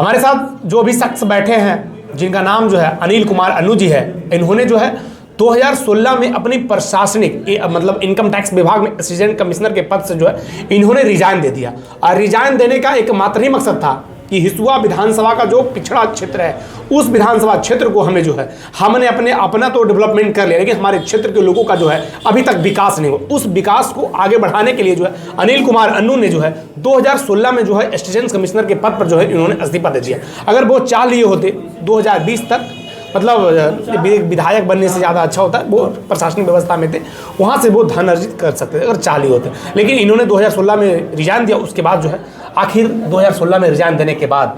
हमारे साथ जो अभी शख्स बैठे हैं जिनका नाम जो है अनिल कुमार अन्नू जी है, इन्होंने जो है 2016 में अपनी प्रशासनिक मतलब इनकम टैक्स विभाग में असिस्टेंट कमिश्नर के पद से जो है इन्होंने रिजाइन दे दिया। और रिजाइन देने का एक मात्र ही मकसद था कि हिसुआ विधानसभा का जो पिछड़ा क्षेत्र है उस विधानसभा क्षेत्र को हमने अपना तो डेवलपमेंट कर लिया, लेकिन हमारे क्षेत्र के लोगों का जो है अभी तक विकास नहीं हुआ। उस विकास को आगे बढ़ाने के लिए जो है अनिल कुमार अन्नू ने जो है 2016 में जो है असिस्टेंट कमिश्नर के पद पर जो है इन्होंने इस्तीफा दे दिया। अगर वो चाह लिए होते 2020 तक, मतलब विधायक बनने से ज़्यादा अच्छा होता है, वो प्रशासनिक व्यवस्था में थे, वहाँ से वो धन अर्जित कर सकते थे अगर चाह लिए होते। लेकिन इन्होंने 2016 में रिजाइन दिया। उसके बाद जो है आखिर 2016 में रिजाइन देने के बाद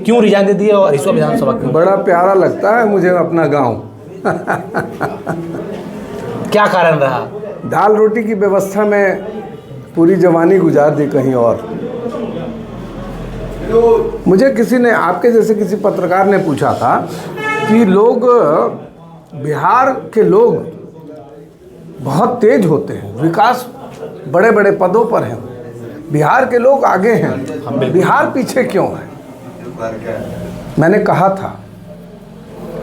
क्यों रिजाइन दे दिया और हिसुआ विधानसभा क्यों? बड़ा प्यारा लगता है मुझे अपना गांव। क्या कारण रहा? दाल रोटी की व्यवस्था में पूरी जवानी गुजार दी कहीं और। मुझे किसी ने, आपके जैसे किसी पत्रकार ने पूछा था कि लोग, बिहार के लोग बहुत तेज होते हैं, विकास बड़े बड़े पदों पर हैं, बिहार के लोग आगे हैं, बिहार पीछे क्यों है? मैंने कहा था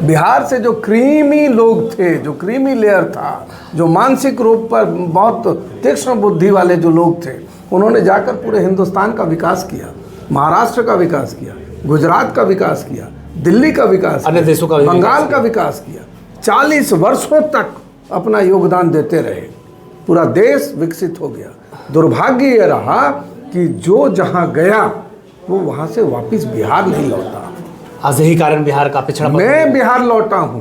बिहार से जो क्रीमी लोग थे, जो क्रीमी लेयर था, जो मानसिक रूप पर बहुत तीक्ष्ण बुद्धि वाले जो लोग थे, उन्होंने जाकर पूरे हिंदुस्तान का विकास किया, महाराष्ट्र का विकास किया, गुजरात का विकास किया, दिल्ली का विकास, अन्य देशों का, बंगाल का विकास किया। 40 वर्षों तक अपना योगदान देते रहे, पूरा देश विकसित हो गया। दुर्भाग्य ये रहा कि जो जहाँ गया वो वहाँ से वापस बिहार नहीं लौटा। आज यही कारण बिहार का पिछड़ा। मैं बिहार लौटा हूँ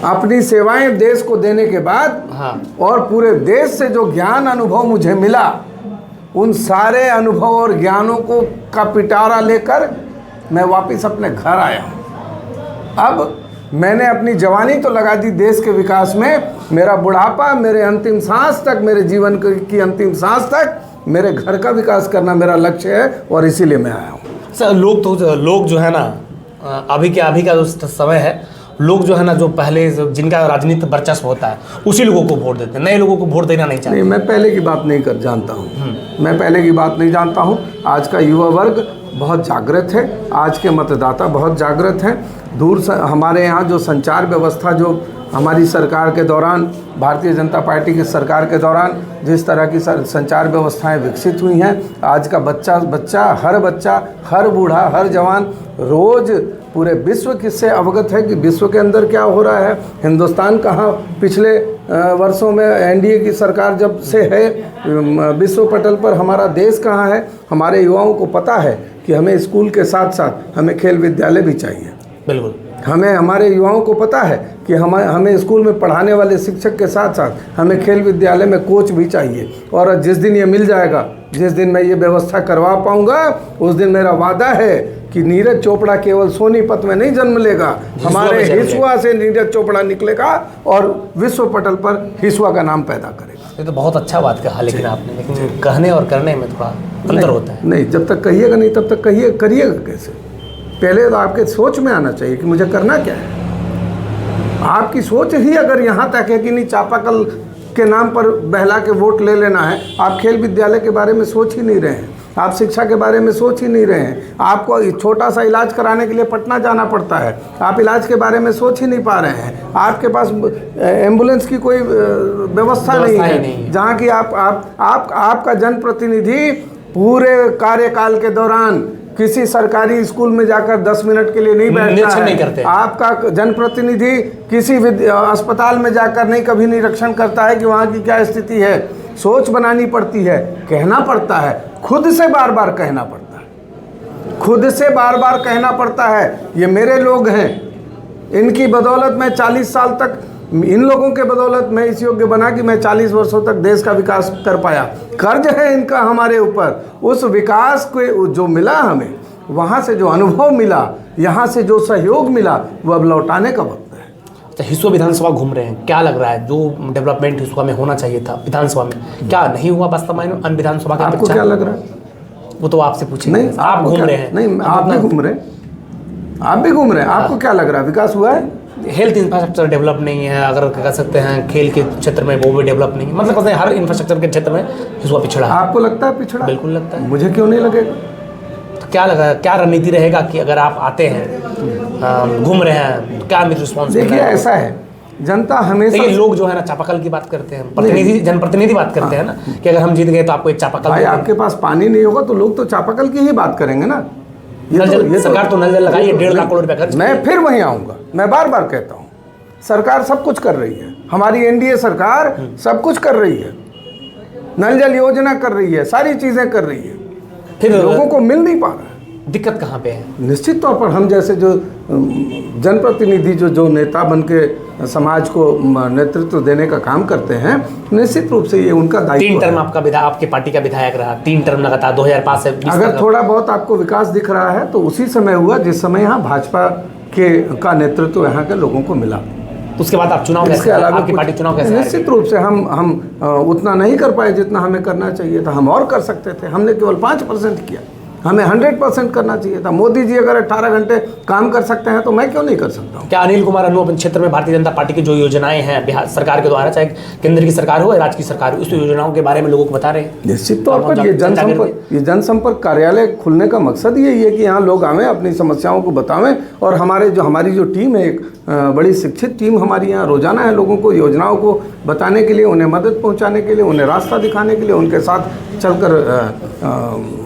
अपनी सेवाएं देश को देने के बाद। हाँ। और पूरे देश से जो ज्ञान अनुभव मुझे मिला, उन सारे अनुभव और ज्ञानों को का पिटारा लेकर मैं वापस अपने घर आया हूँ। अब मैंने अपनी जवानी तो लगा दी देश के विकास में, मेरा बुढ़ापा, मेरे अंतिम सांस तक, मेरे जीवन की अंतिम सांस तक मेरे घर का विकास करना मेरा लक्ष्य है, और इसीलिए मैं आया हूँ। सर, लोग जो है ना, अभी का जो समय है, लोग जो है ना, जो पहले जिनका राजनीतिक वर्चस्व होता है उसी लोगों को वोट देते हैं, नए लोगों को वोट देना नहीं चाहते। नहीं, मैं पहले की बात नहीं जानता हूँ। मैं पहले की बात नहीं जानता हूँ। आज का युवा वर्ग बहुत जागृत है, आज के मतदाता बहुत जागृत हैं। दूर से हमारे यहाँ जो संचार व्यवस्था, जो हमारी सरकार के दौरान, भारतीय जनता पार्टी की सरकार के दौरान जिस तरह की संचार व्यवस्थाएं विकसित हुई हैं, आज का बच्चा, हर बूढ़ा, हर जवान रोज़ पूरे विश्व किससे अवगत है कि विश्व के अंदर क्या हो रहा है, हिंदुस्तान कहाँ पिछले वर्षों में एनडीए की सरकार जब से है, विश्व पटल पर हमारा देश कहाँ है। हमारे युवाओं को पता है कि हमें स्कूल के साथ साथ हमें खेल विद्यालय भी चाहिए। बिल्कुल। हमारे युवाओं को पता है कि हमें स्कूल में पढ़ाने वाले शिक्षक के साथ साथ हमें खेल विद्यालय में कोच भी चाहिए। और जिस दिन ये मिल जाएगा, जिस दिन मैं ये व्यवस्था करवा पाऊंगा, उस दिन मेरा वादा है कि नीरज चोपड़ा केवल सोनीपत में नहीं जन्म लेगा, हमारे हिसुआ से नीरज चोपड़ा निकलेगा और विश्व पटल पर हिसुआ का नाम पैदा करेगा। ये तो बहुत अच्छा बात कहा, लेकिन आपने, लेकिन कहने और करने में थोड़ा अंतर होता है। नहीं, जब तक कहिएगा नहीं तब तक करिएगा कैसे? पहले तो आपके सोच में आना चाहिए कि मुझे करना क्या है। आपकी सोच ही अगर यहाँ तक है कि नहीं चापाकल के नाम पर बहला के वोट ले लेना है, आप खेल विद्यालय के बारे में सोच ही नहीं रहे हैं, आप शिक्षा के बारे में सोच ही नहीं रहे हैं, आपको छोटा सा इलाज कराने के लिए पटना जाना पड़ता है, आप इलाज के बारे में सोच ही नहीं पा रहे हैं, आपके पास एम्बुलेंस की कोई व्यवस्था नहीं है, जहाँ की आपका जनप्रतिनिधि पूरे कार्यकाल के दौरान किसी सरकारी स्कूल में जाकर 10 मिनट के लिए नहीं बैठता है। नहीं करते। आपका जनप्रतिनिधि किसी अस्पताल में जाकर नहीं कभी निरीक्षण करता है कि वहाँ की क्या स्थिति है। सोच बनानी पड़ती है, कहना पड़ता है, खुद से बार बार कहना पड़ता है, खुद से बार बार कहना पड़ता है। ये मेरे लोग हैं, इनकी बदौलत मैं 40 साल तक, इन लोगों के बदौलत मैं इस योग्य बना कि मैं 40 वर्षों तक देश का विकास कर पाया। कर्ज है इनका हमारे ऊपर। उस विकास को जो मिला हमें, वहाँ से जो अनुभव मिला, यहाँ से जो सहयोग मिला, वो अब लौटाने का वक्त है। अच्छा, हिसुआ विधानसभा घूम रहे हैं, क्या लग रहा है जो डेवलपमेंट हिसुआ में होना चाहिए था विधानसभा में, क्या नहीं हुआ वास्तव में? अन्य विधानसभा का आपको क्या लग रहा है? वो तो आपसे पूछेंगे। नहीं, आप घूम रहे हैं। नहीं, आप भी घूम रहे हैं, आपको क्या लग रहा है? विकास हुआ है? हेल्थ इंफ्रास्ट्रक्चर डेवलप नहीं है, अगर कह सकते हैं खेल के क्षेत्र में वो भी डेवलप नहीं है, मतलब कहते हैं हर इंफ्रास्ट्रक्चर के क्षेत्र में हिसुआ पिछड़ा है। आपको लगता है पिछड़ा? बिल्कुल लगता है। मुझे क्यों नहीं लगेगा? क्या लगा, क्या रणनीति रहेगा कि अगर आप आते हैं, घूम रहे हैं, तो क्या रिस्पॉन्स? देखिए ऐसा है, जनता हमेशा, देखिए लोग जो है ना चापाकल की बात करते हैं, प्रतिनिधि जनप्रतिनिधि बात करते हैं ना कि अगर हम जीत गए तो आपको एक चापाकल भाई देंगे। आपके पास पानी नहीं होगा तो लोग तो चापाकल की ही बात करेंगे ना। सरकार तो नल जल लगाई है, 1.5 लाख करोड़ रुपया खर्च। मैं फिर वहीं आऊँगा, मैं बार बार कहता हूँ, सरकार सब कुछ कर रही है, हमारी एनडीए सरकार सब कुछ कर रही है, नल जल योजना कर रही है, सारी चीज़ें कर रही है, फिर लोगों को मिल नहीं पा रहा है। दिक्कत कहाँ पे है? निश्चित तौर पर हम जैसे जो जनप्रतिनिधि जो नेता बन के समाज को नेतृत्व देने का काम करते हैं, निश्चित रूप से ये उनका दायित्व 3 टर्म है। आपके पार्टी का विधायक रहा, 3 टर्म लगातार 2005 से 20 अगर तक। थोड़ा बहुत आपको विकास दिख रहा है तो उसी समय हुआ जिस समय यहाँ भाजपा का नेतृत्व यहाँ के लोगों को मिला। उसके बाद आप चुनाव इसके कैसे, अलावा आपकी पार्टी चुनाव कैसे? निश्चित रूप से हम उतना नहीं कर पाए जितना हमें करना चाहिए था। हम और कर सकते थे, हमने केवल 5% किया, हमें 100% करना चाहिए था। मोदी जी अगर 18 घंटे काम कर सकते हैं तो मैं क्यों नहीं कर सकता हूँ? क्या अनिल कुमार अन्नू अपने क्षेत्र में भारतीय जनता पार्टी की जो योजनाएं हैं बिहार सरकार के द्वारा, चाहे केंद्र की सरकार हो या राज्य की सरकार हो, उस योजनाओं के बारे में लोगों को बता रहे हैं? निश्चित तौर पर ये जनसंपर्क कार्यालय खुलने का मकसद यही है कि यहाँ लोग आवें, अपनी समस्याओं को बतावें, और हमारी जो टीम है, एक बड़ी शिक्षित टीम हमारी यहाँ रोजाना है, लोगों को योजनाओं को बताने के लिए, उन्हें मदद पहुँचाने के लिए, उन्हें रास्ता दिखाने के लिए, उनके साथ चलकर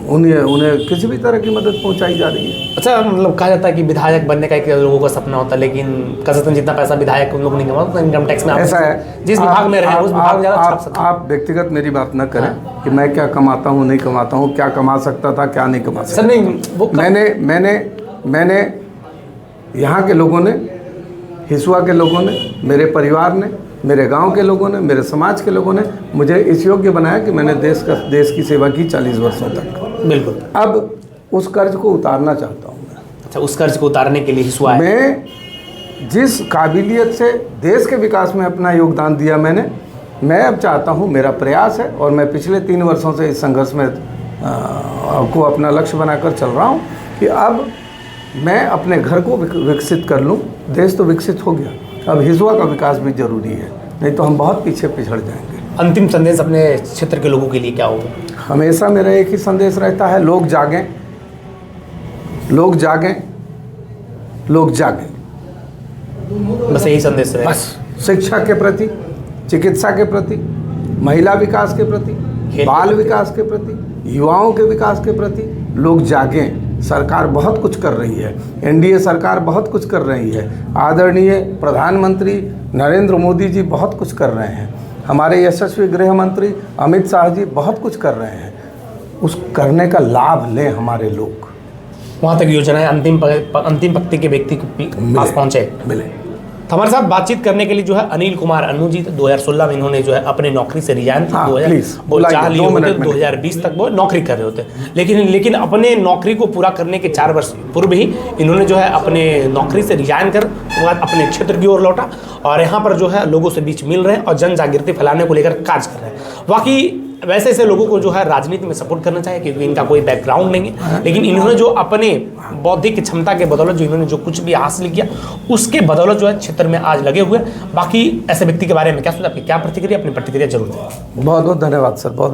उन्हें किसी भी तरह की मदद पहुंचाई जा रही है। अच्छा, मतलब कहा जाता है कि विधायक बनने का एक लोगों का सपना होता है, लेकिन कसरतन जितना पैसा विधायक उन लोग नहीं कमाते, तो इनकम टैक्स में ऐसा है, जिस विभाग में रहे उस विभाग में ज़्यादा छाप सकते हैं। आप व्यक्तिगत मेरी बात न करें कि मैं क्या कमाता हूँ, नहीं कमाता हूँ, क्या कमा सकता था, क्या नहीं कमा सकता। सर नहीं, वो मैंने यहाँ के लोगों ने, हिसुआ के लोगों ने, मेरे परिवार ने, मेरे गांव के लोगों ने, मेरे समाज के लोगों ने मुझे इस योग्य बनाया कि मैंने देश की सेवा की 40 वर्षों तक। बिल्कुल। अब उस कर्ज को उतारना चाहता हूँ मैं। अच्छा, उस कर्ज को उतारने के लिए हिस्सा है। मैं जिस काबिलियत से देश के विकास में अपना योगदान दिया मैं अब चाहता हूँ, मेरा प्रयास है और मैं पिछले 3 वर्षों से इस संघर्ष में को अपना लक्ष्य बनाकर चल रहा हूँ कि अब मैं अपने घर को विकसित कर लूँ। देश तो विकसित हो गया, अब हिसुआ का विकास भी जरूरी है, नहीं तो हम बहुत पीछे पिछड़ जाएंगे। अंतिम संदेश अपने क्षेत्र के लोगों के लिए क्या होगा? हमेशा मेरा एक ही संदेश रहता है, लोग जागें, लोग जागें, लोग जागें। बस यही संदेश है। बस शिक्षा के प्रति, चिकित्सा के प्रति, महिला विकास के प्रति, बाल विकास के प्रति, युवाओं के विकास के प्रति लोग जागें। सरकार बहुत कुछ कर रही है, एनडीए सरकार बहुत कुछ कर रही है, आदरणीय प्रधानमंत्री नरेंद्र मोदी जी बहुत कुछ कर रहे हैं, हमारे यशस्वी गृह मंत्री अमित शाह जी बहुत कुछ कर रहे हैं। उस करने का लाभ लें हमारे लोग। वहाँ तक योजनाएं अंतिम पंक्ति के व्यक्ति के पास पहुँचे, मिले। तो हमारे साथ बातचीत करने के लिए जो है अनिल कुमार अन्नू जी, 2016 में इन्होंने जो है अपने नौकरी से रिजाइन की, 2020 तक वो नौकरी कर रहे होते, लेकिन अपने नौकरी को पूरा करने के 4 वर्ष पूर्व ही इन्होंने जो है अपने नौकरी से रिजाइन कर उसके बाद अपने क्षेत्र की ओर लौटा और यहाँ पर जो है लोगों से बीच मिल रहे हैं और जन जागृति फैलाने को लेकर कार्य कर रहे हैं। वाकई वैसे ऐसे लोगों को जो है राजनीति में सपोर्ट करना चाहिए, क्योंकि इनका कोई बैकग्राउंड नहीं है, लेकिन इन्होंने जो अपने बौद्धिक क्षमता के बदौलत जो इन्होंने जो कुछ भी हासिल किया उसके बदौलत जो है क्षेत्र में आज लगे हुए। बाकी ऐसे व्यक्ति के बारे में क्या सोचा, आपकी क्या प्रतिक्रिया, अपनी प्रतिक्रिया जरूर दें। बहुत बहुत धन्यवाद सर, बहुत